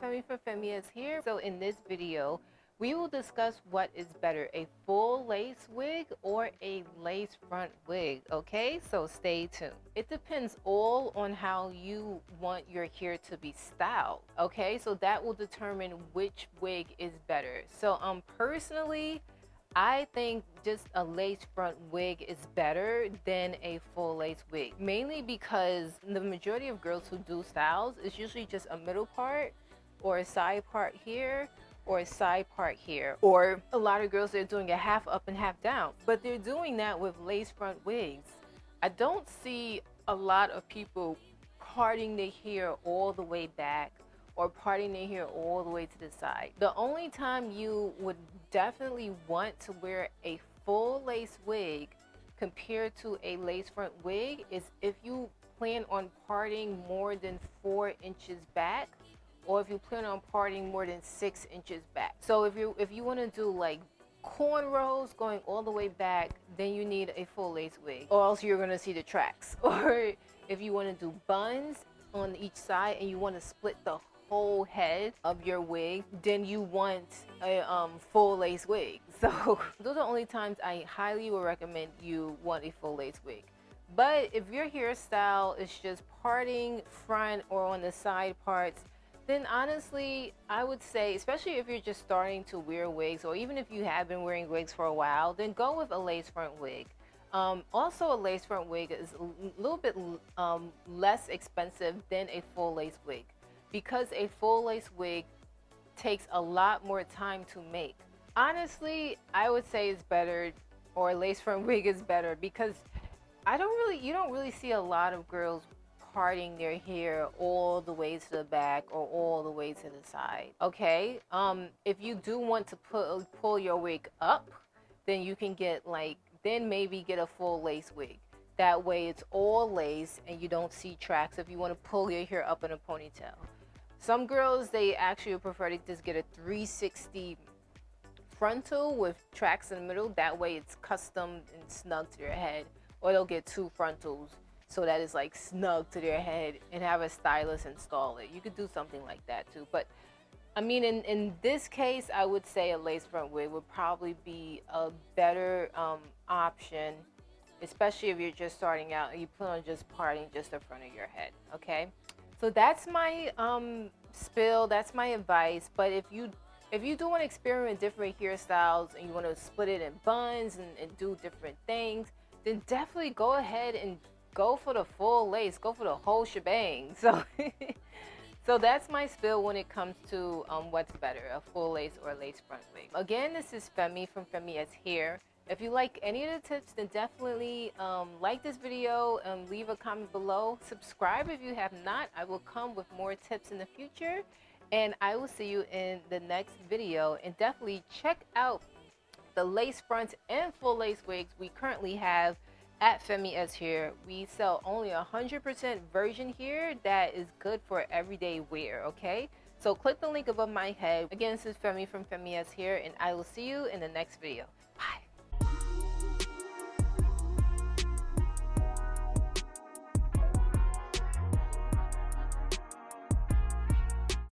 Femi from Femi S here. So in this video, we will discuss what is better, a full lace wig or a lace front wig, okay? So stay tuned. It depends all on how you want your hair to be styled, okay? So that will determine which wig is better. So personally, I think just a lace front wig is better than a full lace wig, mainly because the majority of girls who do styles is usually just a middle part or a side part here or a side part here, or a lot of girls, they're doing a half up and half down, but they're doing that with lace front wigs. I don't see a lot of people parting their hair all the way back or parting their hair all the way to the side. The only time you would definitely want to wear a full lace wig compared to a lace front wig is if you plan on parting more than 4 inches back, or if you plan on parting more than 6 inches back. So if you want to do like cornrows going all the way back, then you need a full lace wig, or else you're going to see the tracks. Or if you want to do buns on each side and you want to split the whole head of your wig, then you want a full lace wig. So those are the only times I highly would recommend you want a full lace wig. But if your hairstyle is just parting front or on the side parts, then honestly, I would say, especially if you're just starting to wear wigs, or even if you have been wearing wigs for a while, then go with a lace front wig. Also, a lace front wig is a little bit less expensive than a full lace wig, because a full lace wig takes a lot more time to make. Honestly, I would say it's better, or a lace front wig is better, because you don't really see a lot of girls parting their hair all the way to the back or all the way to the side, okay? If you do want to pull your wig up, then you can then maybe get a full lace wig. That way it's all lace and you don't see tracks if you want to pull your hair up in a ponytail. Some girls, they actually prefer to just get a 360 frontal with tracks in the middle. That way it's custom and snug to their head. Or they'll get 2 frontals so that it's like snug to their head and have a stylist install it. You could do something like that too. But I mean, in this case, I would say a lace front wig would probably be a better option, especially if you're just starting out and you plan on just parting just the front of your head, okay? So that's my spill, that's my advice. But if you do want to experiment different hairstyles and you want to split it in buns and do different things, then definitely go ahead and go for the full lace, go for the whole shebang. So that's my spill when it comes to what's better, a full lace or a lace front wig. Again, this is Femi from Femi S here. If you like any of the tips, then definitely like this video and leave a comment below. Subscribe if you have not. I will come with more tips in the future, and I will see you in the next video. And definitely check out the lace fronts and full lace wigs we currently have at Femi S here. We sell only 100% virgin here that is good for everyday wear, okay? So click the link above my head. Again, this is Femi from Femi S here, and I will see you in the next video. Bye.